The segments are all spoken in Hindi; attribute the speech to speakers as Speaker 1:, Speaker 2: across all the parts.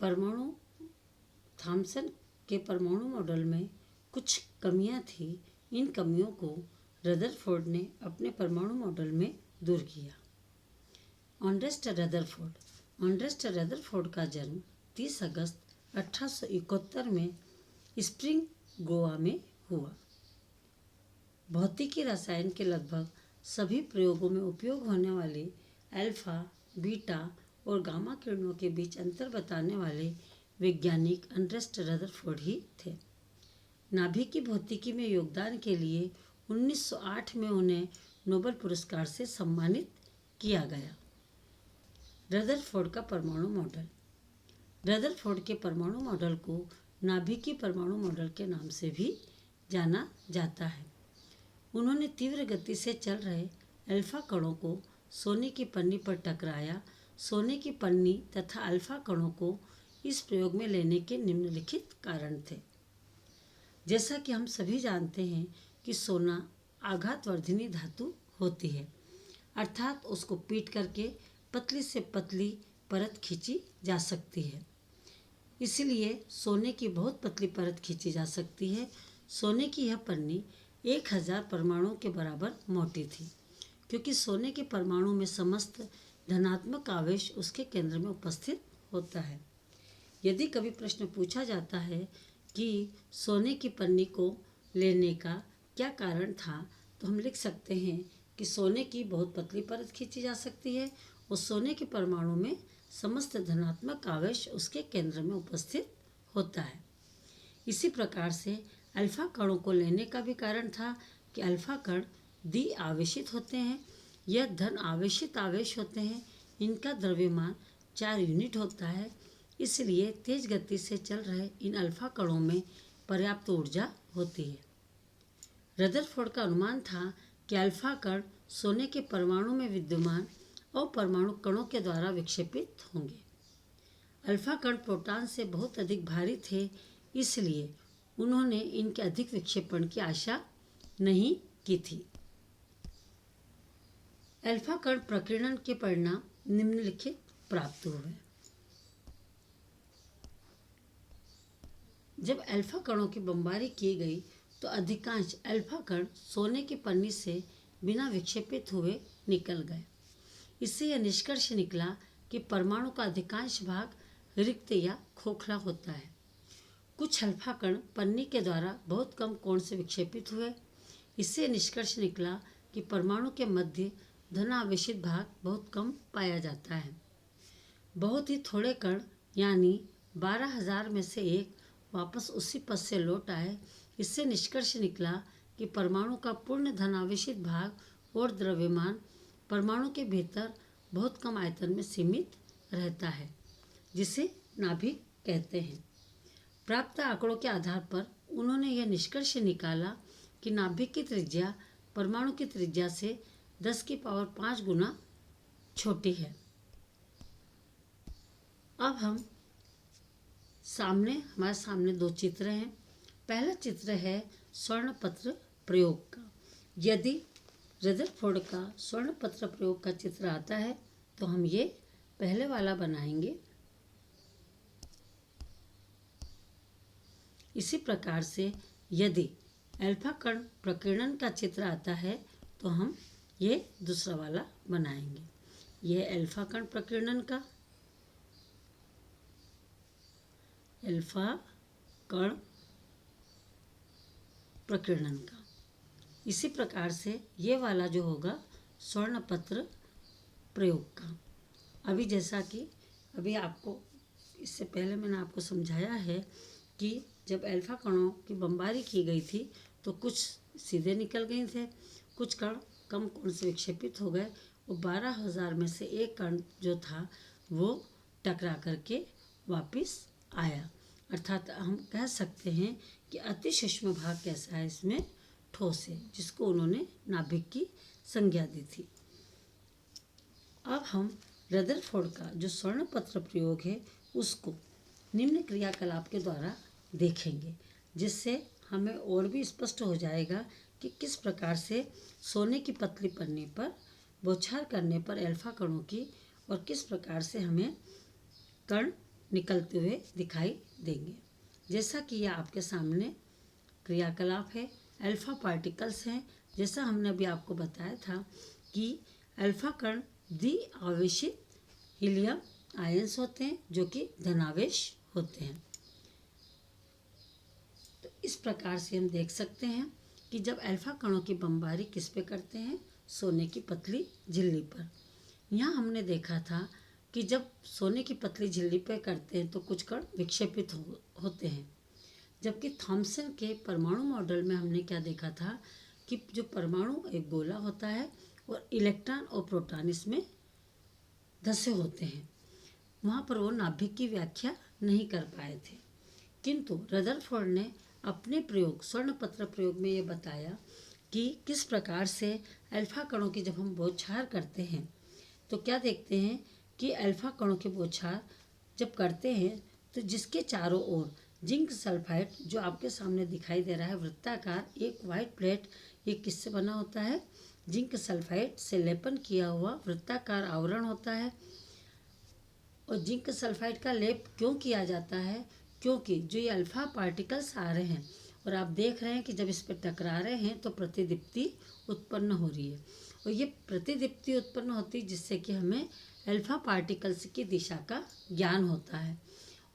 Speaker 1: परमाणु थॉमसन के परमाणु मॉडल में कुछ कमियां थी। इन कमियों को रदरफोर्ड ने अपने परमाणु मॉडल में दूर किया। ऑर्नेस्ट रदरफोर्ड का जन्म 30 अगस्त 1871 में स्प्रिंग, गोवा में हुआ। भौतिकी रसायन के लगभग सभी प्रयोगों में उपयोग होने वाले अल्फा, बीटा और गामा किरणों के बीच अंतर बताने वाले वैज्ञानिक ऑर्नेस्ट रदरफोर्ड ही थे। नाभिक की भौतिकी में योगदान के लिए 1908 में उन्हें नोबेल पुरस्कार से सम्मानित किया गया। रदरफोर्ड का परमाणु मॉडल। रदरफोर्ड के परमाणु मॉडल को नाभिकीय परमाणु मॉडल के नाम से भी जाना जाता है। उन्होंने तीव्र गति से चल रहे अल्फा कणों को सोने की पन्नी पर टकराया। सोने की पन्नी तथा अल्फा कणों को इस प्रयोग में लेने के निम्नलिखित कारण थे। जैसा कि हम सभी जानते हैं कि सोना आघातवर्धिनी धातु होती है, अर्थात उसको पीट करके पतली से पतली परत खींची जा सकती है। इसलिए सोने की बहुत पतली परत खींची जा सकती है। सोने की यह पन्नी 1000 परमाणुओं के बराबर मोटी थी, क्योंकि सोने के परमाणु में समस्त धनात्मक आवेश उसके केंद्र में उपस्थित होता है। यदि कभी प्रश्न पूछा जाता है कि सोने की पन्नी को लेने का क्या कारण था, तो हम लिख सकते हैं कि सोने की बहुत पतली परत खींची जा सकती है और सोने के परमाणु में समस्त धनात्मक आवेश उसके केंद्र में उपस्थित होता है। इसी प्रकार से अल्फा कणों को लेने का भी कारण था कि अल्फा कण द्वि आवेशित होते हैं। यह धन आवेशित आवेश होते हैं। इनका द्रव्यमान 4 यूनिट होता है। इसलिए तेज गति से चल रहे इन अल्फा कणों में पर्याप्त ऊर्जा होती है। रदरफोर्ड का अनुमान था कि अल्फा कण सोने के परमाणु में विद्यमान अपरमाणु कणों के द्वारा विक्षेपित होंगे। अल्फा कण प्रोटॉन से बहुत अधिक भारी थे, इसलिए उन्होंने इनके अधिक विक्षेपण की आशा नहीं की थी। अल्फा कण प्रकीर्णन के परिणाम निम्नलिखित प्राप्त हुए। जब अल्फा कणों की बमबारी की गई तो अधिकांश अल्फा कण सोने की पन्नी से बिना विक्षेपित हुए निकल गए। इससे यह निष्कर्ष निकला कि परमाणु का अधिकांश भाग रिक्त या खोखला होता है। कुछ अल्फा कण पन्नी के द्वारा बहुत कम कोण से विक्षेपित हुए। इससे निष्कर्ष निकला कि परमाणु के मध्य धनावेशित भाग बहुत कम पाया जाता है। बहुत ही थोड़े कण यानी 12,000 में से एक वापस उसी पथ से लौट आए। इससे निष्कर्ष निकला कि परमाणु का पूर्ण धनावेशित भाग और द्रव्यमान परमाणु के भीतर बहुत कम आयतन में सीमित रहता है, जिसे नाभिक कहते हैं। प्राप्त आंकड़ों के आधार पर उन्होंने यह निष्कर्ष निकाला कि नाभिक की त्रिज्या परमाणु की त्रिज्या से 10⁵ गुना छोटी है। अब हमारे सामने 2 चित्र हैं। पहला चित्र है स्वर्णपत्र प्रयोग का। यदि रदरफोर्ड का स्वर्णपत्र प्रयोग का चित्र आता है तो हम ये पहले वाला बनाएंगे। इसी प्रकार से यदि अल्फा कण प्रकीर्णन का चित्र आता है तो हम ये दूसरा वाला बनाएंगे। यह अल्फा कण प्रकीर्णन का, अल्फा कण प्रकीर्णन का। इसी प्रकार से ये वाला जो होगा स्वर्णपत्र प्रयोग का। अभी जैसा कि अभी आपको इससे पहले मैंने आपको समझाया है कि जब अल्फा कणों की बमबारी की गई थी तो कुछ सीधे निकल गए थे, कुछ कण कम कोण से विक्षेपित हो गए और 12,000 में से एक कण जो था वो टकरा करके वापस आया। अर्थात हम कह सकते हैं कि अति सूक्ष्म भाग कैसा है, इसमें ठोस है, जिसको उन्होंने नाभिक की संज्ञा दी थी। अब हम रदरफोर्ड का जो स्वर्णपत्र प्रयोग है उसको निम्न क्रियाकलाप के द्वारा देखेंगे, जिससे हमें और भी स्पष्ट हो जाएगा कि किस प्रकार से सोने की पतली पन्नी पर बौछार करने पर अल्फा कणों की और किस प्रकार से हमें कण निकलते हुए दिखाई देंगे। जैसा कि यह आपके सामने क्रियाकलाप है, अल्फा पार्टिकल्स हैं। जैसा हमने अभी आपको बताया था कि अल्फा कण द्वि आवेशित हीलियम आयंस होते हैं जो कि धनावेश होते हैं। तो इस प्रकार से हम देख सकते हैं कि जब अल्फा कणों की बमबारी किस पे करते हैं, सोने की पतली झिल्ली पर। यहाँ हमने देखा था कि जब सोने की पतली झिल्ली पर करते हैं तो कुछ कण विक्षेपित होते हैं, जबकि थॉमसन के परमाणु मॉडल में हमने क्या देखा था कि जो परमाणु एक गोला होता है और इलेक्ट्रॉन और प्रोटॉन इसमें धसे होते हैं, वहाँ पर वो नाभिक की व्याख्या नहीं कर पाए थे। किंतु रदरफोर्ड ने अपने प्रयोग स्वर्णपत्र प्रयोग में ये बताया कि किस प्रकार से अल्फा कणों की जब हम बौछार करते हैं तो क्या देखते हैं कि अल्फा कणों की बौछार जब करते हैं तो जिसके चारों ओर जिंक सल्फाइड, जो आपके सामने दिखाई दे रहा है वृत्ताकार एक वाइट प्लेट, ये किससे बना होता है, जिंक सल्फाइड से लेपन किया हुआ वृत्ताकार आवरण होता है। और जिंक सल्फाइड का लेप क्यों किया जाता है, क्योंकि जो ये अल्फा पार्टिकल्स आ रहे हैं और आप देख रहे हैं कि जब इस पर टकरा रहे हैं तो प्रतिदीप्ति उत्पन्न हो रही है, और ये प्रतिदीप्ति उत्पन्न होती है जिससे कि हमें अल्फा पार्टिकल्स की दिशा का ज्ञान होता है।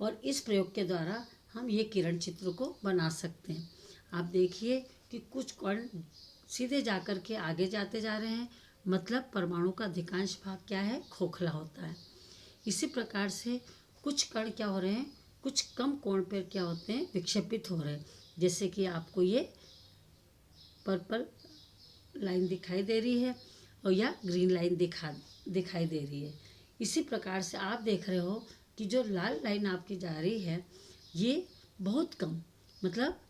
Speaker 1: और इस प्रयोग के द्वारा हम ये किरण चित्र को बना सकते हैं। आप देखिए कि कुछ कण सीधे जाकर के आगे जाते जा रहे हैं, मतलब परमाणु का अधिकांश भाग क्या है, खोखला होता है। इसी प्रकार से कुछ कण क्या हो रहे हैं, कुछ कम कोण पर क्या होते हैं, विक्षेपित हो रहे हैं। जैसे कि आपको ये पर्पल लाइन दिखाई दे रही है और या ग्रीन लाइन दिखाई दे रही है। इसी प्रकार से आप देख रहे हो कि जो लाल लाइन आपकी जा रही है ये बहुत कम, मतलब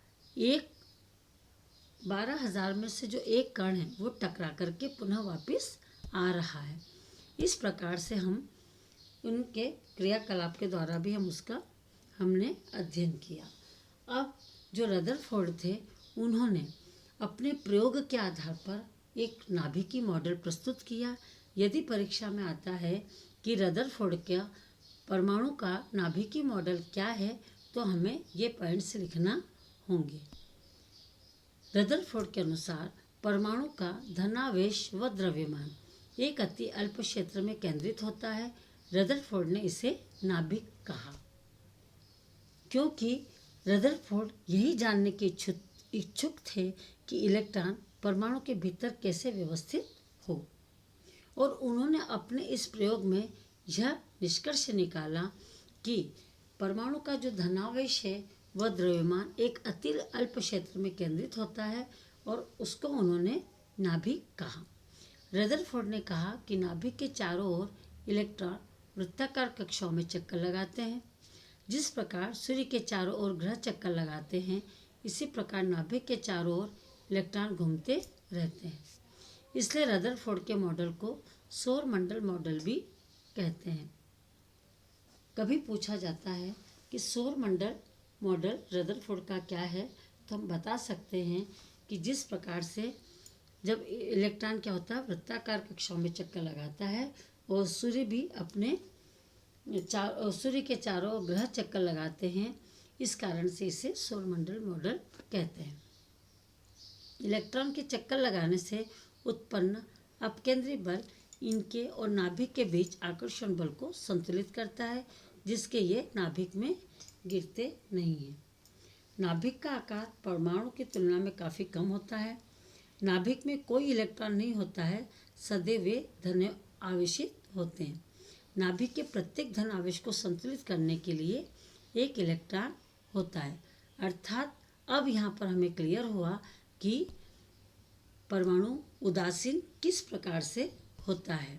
Speaker 1: 12,000 में से जो एक कण है वो टकरा करके पुनः वापस आ रहा है। इस प्रकार से हम उनके क्रियाकलाप के द्वारा भी हमने अध्ययन किया। अब जो रदरफोर्ड थे उन्होंने अपने प्रयोग के आधार पर एक नाभिकीय मॉडल प्रस्तुत किया। यदि परीक्षा में आता है कि रदरफोर्ड का परमाणु का नाभिकीय मॉडल क्या है तो हमें ये पॉइंट्स लिखना होंगे। रदरफोर्ड के अनुसार परमाणु का धनावेश व द्रव्यमान एक अति अल्प क्षेत्र में केंद्रित होता है। रदरफोर्ड ने इसे नाभिक कहा, क्योंकि रदरफोर्ड यही जानने के इच्छुक थे कि इलेक्ट्रॉन परमाणु के भीतर कैसे व्यवस्थित हो, और उन्होंने अपने इस प्रयोग में यह निष्कर्ष निकाला कि परमाणु का जो धनावेश है वह द्रव्यमान एक अति अल्प क्षेत्र में केंद्रित होता है, और उसको उन्होंने नाभिक कहा। रदरफोर्ड ने कहा कि नाभिक के चारों ओर इलेक्ट्रॉन वृत्ताकार कक्षाओं में चक्कर लगाते हैं। जिस प्रकार सूर्य के चारों ओर ग्रह चक्कर लगाते हैं, इसी प्रकार नाभिक के चारों ओर इलेक्ट्रॉन घूमते रहते हैं। इसलिए रदरफोर्ड के मॉडल को सौर मंडल मॉडल भी कहते हैं। कभी पूछा जाता है कि सौर मंडल मॉडल रदरफोर्ड का क्या है, तो हम बता सकते हैं कि जिस प्रकार से जब इलेक्ट्रॉन क्या होता है, वृत्ताकार कक्षाओं में चक्कर लगाता है, और सूर्य भी अपने सूर्य के चारों ग्रह चक्कर लगाते हैं, इस कारण से इसे सौरमंडल मॉडल कहते हैं। इलेक्ट्रॉन के चक्कर लगाने से उत्पन्न अपकेंद्री बल इनके और नाभिक के बीच आकर्षण बल को संतुलित करता है, जिसके ये नाभिक में गिरते नहीं हैं। नाभिक का आकार परमाणु की तुलना में काफ़ी कम होता है। नाभिक में कोई इलेक्ट्रॉन नहीं होता है, सदैव वे धन आवेशित होते हैं। नाभिक के प्रत्येक धन आवेश को संतुलित करने के लिए एक इलेक्ट्रॉन होता है। अर्थात अब यहाँ पर हमें क्लियर हुआ कि परमाणु उदासीन किस प्रकार से होता है।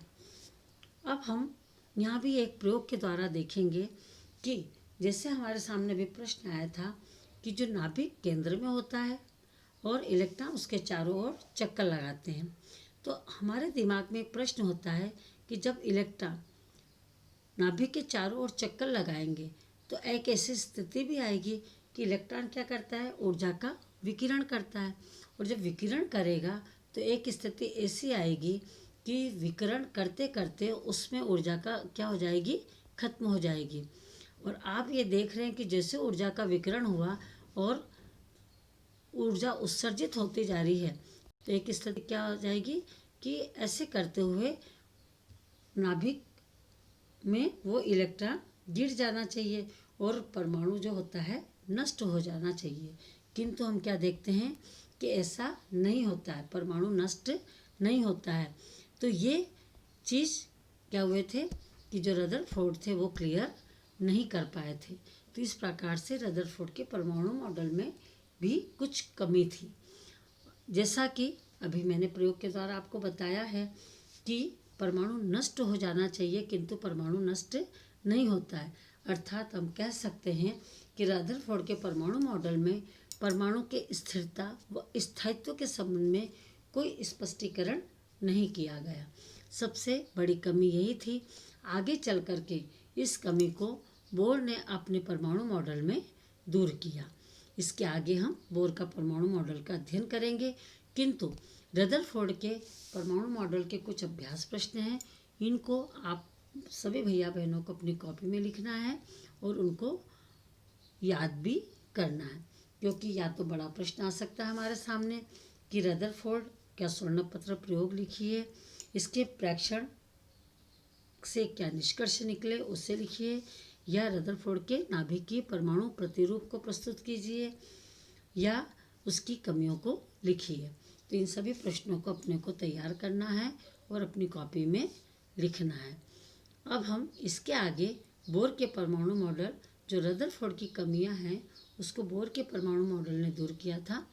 Speaker 1: अब हम यहाँ भी एक प्रयोग के द्वारा देखेंगे कि जैसे हमारे सामने भी प्रश्न आया था कि जो नाभिक केंद्र में होता है और इलेक्ट्रॉन उसके चारों ओर चक्कर लगाते हैं, तो हमारे दिमाग में एक प्रश्न होता है कि जब इलेक्ट्रॉन नाभिक के चारों ओर चक्कर लगाएंगे तो एक ऐसी स्थिति भी आएगी कि इलेक्ट्रॉन क्या करता है, ऊर्जा का विकिरण करता है, और जब विकिरण करेगा तो एक स्थिति ऐसी आएगी कि विकिरण करते करते उसमें ऊर्जा का क्या हो जाएगी, खत्म हो जाएगी। और आप ये देख रहे हैं कि जैसे ऊर्जा का विकिरण हुआ और ऊर्जा उत्सर्जित होती जा रही है, तो एक स्थिति क्या हो जाएगी कि ऐसे करते हुए नाभिक में वो इलेक्ट्रॉन गिर जाना चाहिए और परमाणु जो होता है नष्ट हो जाना चाहिए। किंतु हम क्या देखते हैं कि ऐसा नहीं होता है, परमाणु नष्ट नहीं होता है। तो ये चीज़ क्या हुए थे कि जो रदरफोर्ड थे वो क्लियर नहीं कर पाए थे। तो इस प्रकार से रदरफोर्ड के परमाणु मॉडल में भी कुछ कमी थी। जैसा कि अभी मैंने प्रयोग के द्वारा आपको बताया है कि परमाणु नष्ट हो जाना चाहिए, किंतु परमाणु नष्ट नहीं होता है। अर्थात हम कह सकते हैं कि रदरफोर्ड के परमाणु मॉडल में परमाणु के स्थिरता व स्थायित्व के संबंध में कोई स्पष्टीकरण नहीं किया गया। सबसे बड़ी कमी यही थी। आगे चल कर के इस कमी को बोर ने अपने परमाणु मॉडल में दूर किया। इसके आगे हम बोर का परमाणु मॉडल का अध्ययन करेंगे, किंतु रदरफोर्ड के परमाणु मॉडल के कुछ अभ्यास प्रश्न हैं। इनको आप सभी भैया बहनों को अपनी कॉपी में लिखना है और उनको याद भी करना है, क्योंकि या तो बड़ा प्रश्न आ सकता है हमारे सामने कि रदरफोर्ड क्या स्वर्णपत्र प्रयोग लिखिए, इसके प्रेक्षण से क्या निष्कर्ष निकले उसे लिखिए, या रदरफोर्ड के नाभिकीय परमाणु प्रतिरूप को प्रस्तुत कीजिए, या उसकी कमियों को लिखिए। तो इन सभी प्रश्नों को अपने को तैयार करना है और अपनी कॉपी में लिखना है। अब हम इसके आगे बोर के परमाणु मॉडल, जो रदरफोर्ड की कमियां हैं उसको बोर के परमाणु मॉडल ने दूर किया था,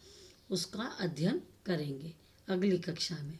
Speaker 1: उसका अध्ययन करेंगे अगली कक्षा में।